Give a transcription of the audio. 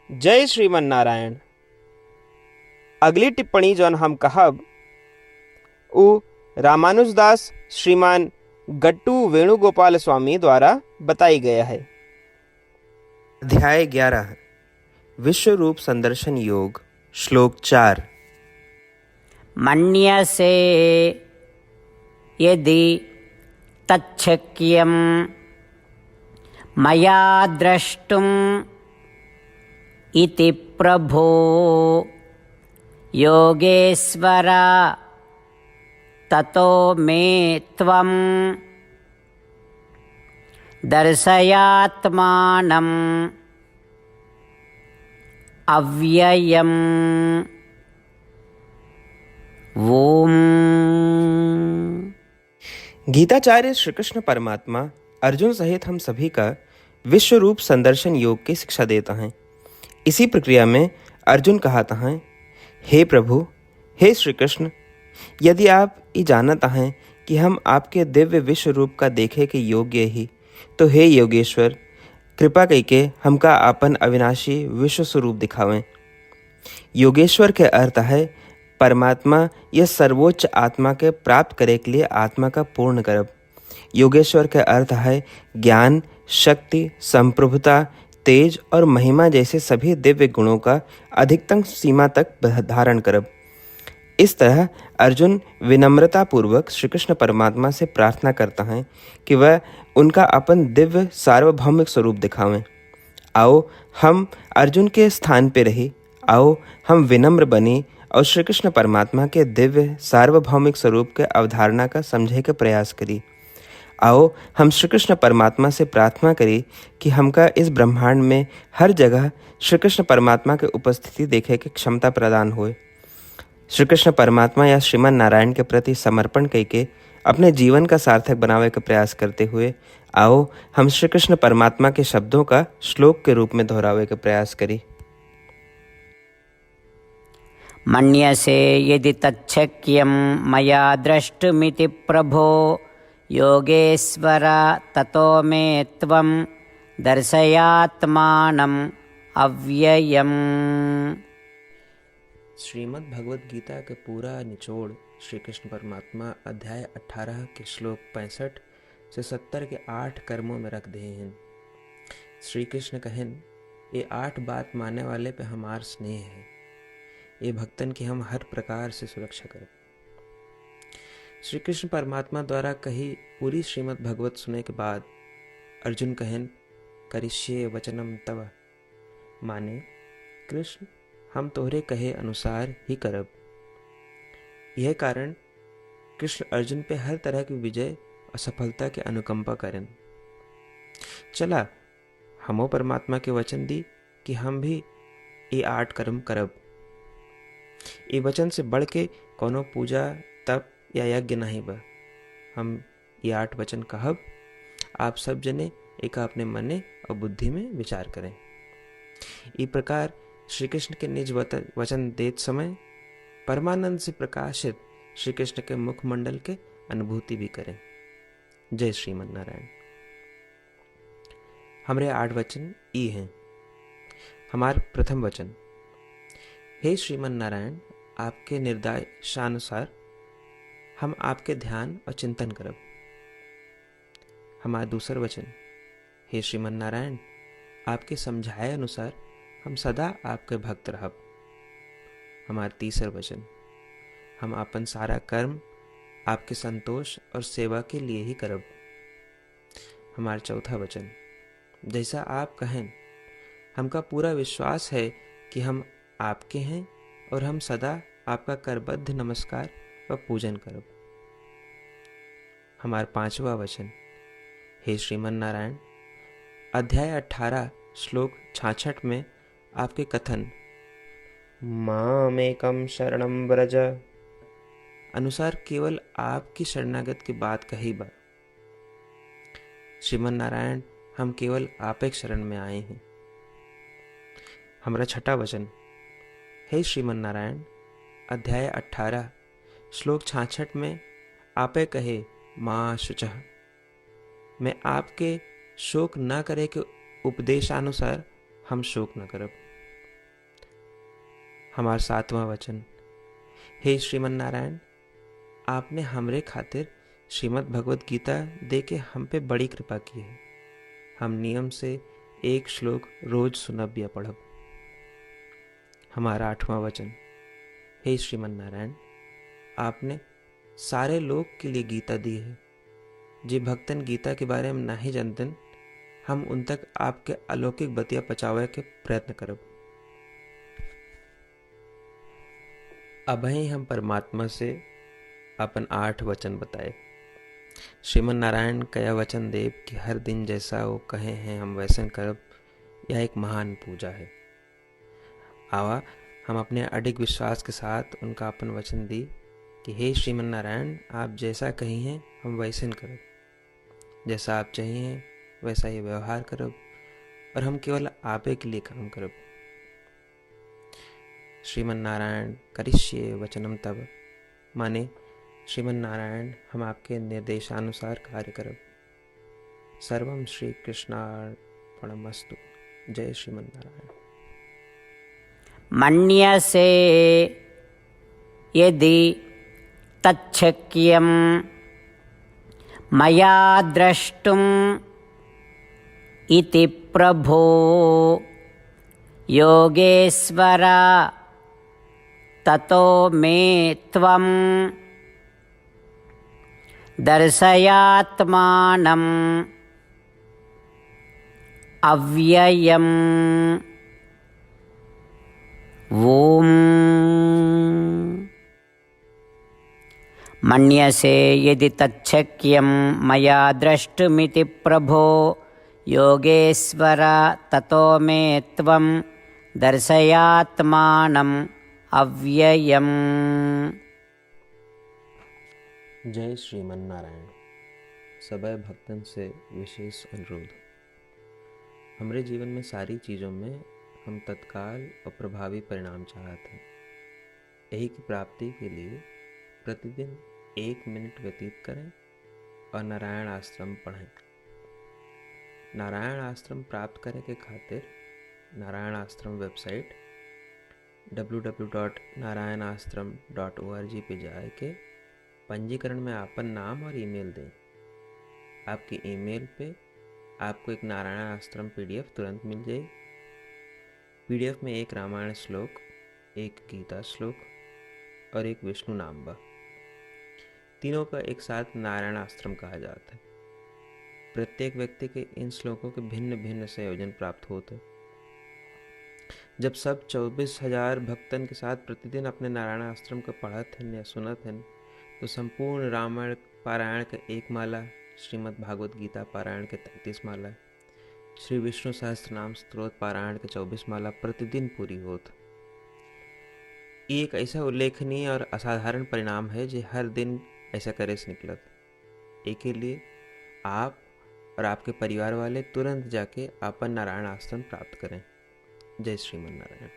जय श्रीमन नारायण। अगली टिप्पणी जौन हम कहब उ रामानुजदास श्रीमान गट्टू वेणुगोपाल स्वामी द्वारा बताई गया है। अध्याय 11 विश्व रूप संदर्शन योग श्लोक 4 मन्यसे यदि तच्छक्यं मया द्रष्टुम् इति प्रभो योगेश्वर ततो मे त्वं दर्शयात्मानम् अव्ययम्। ओम। गीताचार्य श्री कृष्ण परमात्मा अर्जुन सहित हम सभी का विश्व रूप संदर्शन योग की शिक्षा देता है। इसी प्रक्रिया में अर्जुन कहता है, हे प्रभु, हे श्री कृष्ण, यदि आप ये जानता हैं कि हम आपके दिव्य विश्व रूप का देखे के योग्य ही, तो हे योगेश्वर, कृपा करके हमका आपन अविनाशी विश्व स्वरूप दिखावें। योगेश्वर के अर्थ है परमात्मा या सर्वोच्च आत्मा के प्राप्त करे के लिए आत्मा का पूर्ण करब। योगेश्वर के अर्थ है ज्ञान, शक्ति, संप्रभुता, तेज और महिमा जैसे सभी दिव्य गुणों का अधिकतम सीमा तक धारण करब। इस तरह अर्जुन विनम्रता पूर्वक श्री कृष्ण परमात्मा से प्रार्थना करता है कि वह उनका अपन दिव्य सार्वभौमिक स्वरूप दिखावें। आओ हम अर्जुन के स्थान पे रही, आओ हम विनम्र बने और श्री कृष्ण परमात्मा के दिव्य सार्वभौमिक स्वरूप के अवधारणा का समझे के प्रयास करी। आओ हम श्री कृष्ण परमात्मा से प्रार्थना करें कि हमका इस ब्रह्मांड में हर जगह श्री कृष्ण परमात्मा के उपस्थिति देखे की क्षमता प्रदान होए। श्री कृष्ण परमात्मा या श्रीमन नारायण के प्रति समर्पण करके अपने जीवन का सार्थक बनावे का प्रयास करते हुए आओ हम श्री कृष्ण परमात्मा के शब्दों का श्लोक के रूप में दोहरावे का प्रयास करें। मन्यसे यदि तच्छक्यं मया द्रष्टुमिति प्रभो योगेश्वर ततो मे त्वं दर्शयात्मानम् अव्ययम्। श्रीमद् भगवद गीता के पूरा निचोड़ श्री कृष्ण परमात्मा अध्याय 18 के श्लोक 65 से 70 के 8 कर्मों में रख दे हैं। श्री कृष्ण कहन, ये 8 बात मानने वाले पे हमार स्नेह है, ये भक्तन की हम हर प्रकार से सुरक्षा करें। श्री कृष्ण परमात्मा द्वारा कही पूरी श्रीमद् भगवत सुने के बाद अर्जुन कहन, करिष्ये वचनम तव, माने कृष्ण हम तोहरे कहे अनुसार ही करब। यह कारण कृष्ण अर्जुन पे हर तरह की विजय और सफलता के अनुकंपा करें। चला हमो परमात्मा के वचन दी कि हम भी ये 8 कर्म करब। ये वचन से बढ़ के कोनो पूजा, तप या यज्ञ नहीं बा। हम ये 8 वचन कहब, आप सब जने एक अपने मने और बुद्धि में विचार करें। इस प्रकार श्री कृष्ण के निज वचन देत समय परमानंद से प्रकाशित श्री कृष्ण के मुखमंडल के अनुभूति भी करें। जय श्रीमन नारायण। हमारे 8 वचन ई हैं। हमार प्रथम वचन, हे श्रीमन नारायण, आपके निर्देशानुसार हम आपके ध्यान और चिंतन करब। हमारा दूसर वचन, हे श्रीमन नारायण, आपके समझाए अनुसार हम सदा आपके भक्त रहब। हमारा तीसर वचन, हम अपन सारा कर्म आपके संतोष और सेवा के लिए ही करब। हमारा चौथा वचन, जैसा आप कहें, हमका पूरा विश्वास है कि हम आपके हैं और हम सदा आपका करबद्ध नमस्कार व पूजन करब। हमारा 5वां वचन, हे श्रीमन नारायण, अध्याय 18 श्लोक 66 में आपके कथन मामेकम शरणम व्रज अनुसार केवल आपकी शरणागत की बात कही बा। श्रीमन नारायण, हम केवल आप एक शरण में आए हैं। हमारा 6वां वचन, हे श्रीमन नारायण, अध्याय 18 श्लोक 66 में आपे कहे माँ शुचः, मैं आपके शोक न करे के उपदेशानुसार हम शोक न करब। हमार 7वां वचन। हे श्रीमन नारायण, आपने हमरे खातिर श्रीमद् भगवत गीता दे के हम पे बड़ी कृपा की है। हम नियम से एक श्लोक रोज सुनब या पढ़ब। हमारा 8वां वचन। हे श्रीमन नारायण, आपने सारे लोग के लिए गीता दी है। जे भक्तन गीता के बारे में नहीं जानतन, हम उन तक आपके अलौकिक बतिया पहुंचावे के प्रयत्न करब। अबही हम परमात्मा से अपन 8 वचन बताए। श्रीमन नारायण कया वचन देव कि हर दिन जैसा वो कहे हैं हम वैसन करब, यह एक महान पूजा है। आवा हम अपने अडिग विश्वास के साथ उनका अपन वचन दी कि हे श्रीमन नारायण, आप जैसा कही हैं हम वैसन करब, जैसा आप चाहिए वैसा ही व्यवहार करब, और हम केवल आपे के लिए काम करब। श्रीमन नारायण करिष्ये वचनम तब, माने श्रीमन नारायण हम आपके निर्देशानुसार कार्य करब। सर्वम श्री कृष्णार्पणमस्तु। जय श्रीमन नारायण। मन्यसे यदि तच्छक्यं मया द्रष्टुम् इति प्रभो योगेश्वर ततो मे त्वं दर्शयात्मानम् अव्ययम्। ओम। मन्यसे यदि तच्छक्यं मया द्रष्टुमिति प्रभो योगेश्वर ततो मे त्वं दर्शयात्मानम् अव्ययम्। जय श्रीमन नारायण। सबै भक्तन से विशेष अनुरोध। हमरे जीवन में सारी चीज़ों में हम तत्काल और प्रभावी परिणाम चाहते हैं। यही की प्राप्ति के लिए प्रतिदिन 1 मिनट व्यतीत करें और नारायण आश्रम पढ़ें। नारायण आश्रम प्राप्त करे के खातिर नारायण आश्रम वेबसाइट www.narayanashram.org पे जाए के पंजीकरण में आपन नाम और ईमेल दें। आपकी ईमेल पे आपको एक नारायण आश्रम PDF तुरंत मिल जाएगी। PDF में एक रामायण श्लोक, एक गीता श्लोक और एक विष्णु नाम बा। तीनों का एक साथ नारायण आश्रम कहा जाता है। प्रत्येक व्यक्ति के इन श्लोकों के भिन्न भिन्न संयोजन प्राप्त होते। जब सब 24,000 भक्तन के साथ प्रतिदिन अपने नारायण आश्रम को पढ़त हैं या सुनत हैं, तो संपूर्ण रामायण पारायण का 1 माला, श्रीमद् भागवत गीता पारायण के 33 माला, श्री विष्णु सहस्त्रनाम स्तोत्र पारायण के 24 माला प्रतिदिन पूरी होत। ये एक ऐसा उल्लेखनीय और असाधारण परिणाम है जो हर दिन ऐसा करे से निकलत। एक के लिए आप और आपके परिवार वाले तुरंत जाके अपन नारायण आश्रम प्राप्त करें। जय श्रीमन नारायण।